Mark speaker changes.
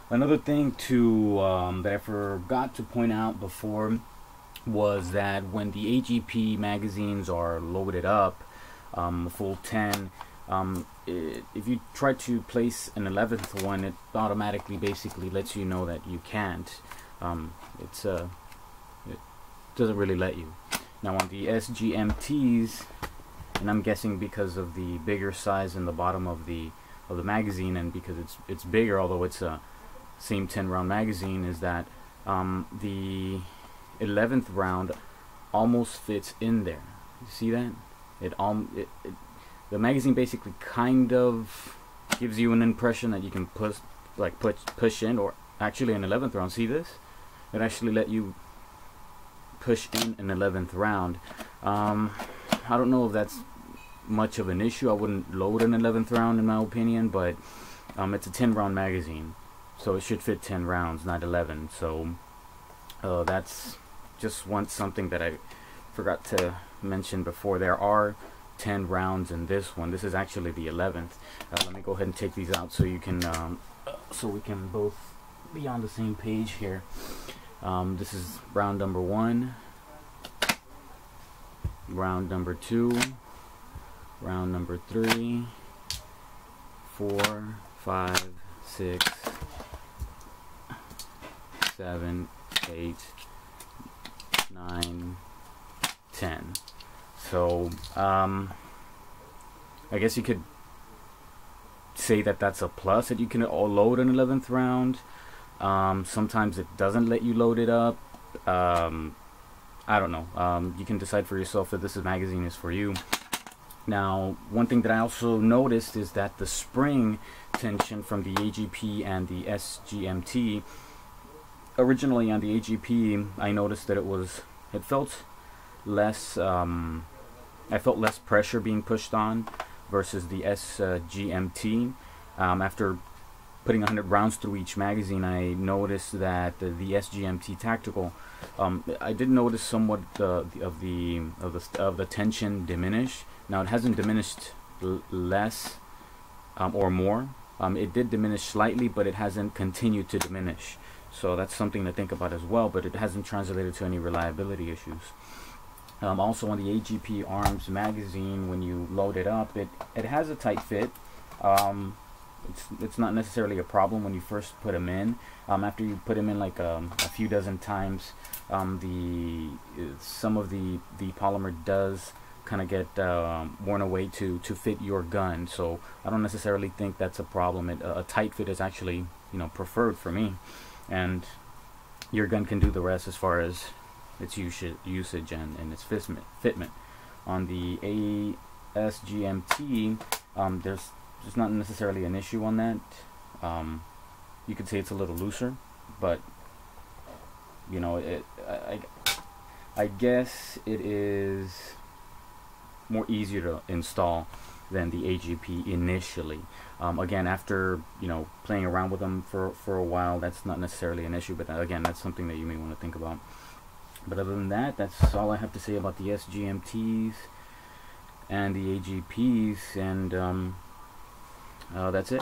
Speaker 1: Another thing to that I forgot to point out before was that when the AGP magazines are loaded up, full 10, if you try to place an 11th one, it automatically basically lets you know that you can't. It doesn't really let you. Now on the SGMTs, and I'm guessing because of the bigger size in the bottom of the magazine, and because it's bigger, although it's a same 10 round magazine, is that the 11th round almost fits in there. You see that? The magazine basically kind of gives you an impression that you can push in, or actually an 11th round. See this? It actually let you push in an 11th round. I don't know if that's much of an issue. I wouldn't load an 11th round in my opinion, but it's a 10 round magazine, so it should fit 10 rounds, not 11. So that's just something that I forgot to mention before. There are 10 rounds in this one. This is actually the 11th. Let me go ahead and take these out so you can so we can both be on the same page here. This is round number 1, round number 2, round number 3, 4, 5, 6, 7, 8, 9, 10. So I guess you could say that that's a plus, that you can load an 11th round. Sometimes it doesn't let you load it up. I don't know. You can decide for yourself if this magazine is for you. Now, one thing that I also noticed is that the spring tension from the AGP and the SGMT, originally on the AGP, I noticed that it felt less, I felt less pressure being pushed on versus the SGMT. After putting 100 rounds through each magazine, I noticed that the SGMT tactical, I did notice somewhat of the tension diminish. Now it hasn't diminished less or more. It did diminish slightly, but it hasn't continued to diminish. So that's something to think about as well. But it hasn't translated to any reliability issues. Also on the AGP Arms magazine, when you load it up, it has a tight fit. It's not necessarily a problem when you first put them in. After you put them in like a few dozen times, some of the polymer does kind of get worn away to fit your gun. So I don't necessarily think that's a problem. A tight fit is actually, preferred for me, and your gun can do the rest as far as its usage and its fitment. On the SGMT, there's not necessarily an issue on that. You could say it's a little looser, but I guess it is more easier to install than the AGP initially. Again, after playing around with them for a while, that's not necessarily an issue, but again, that's something that you may want to think about. But other than that, that's all I have to say about the SGMTs and the AGPs, and that's it.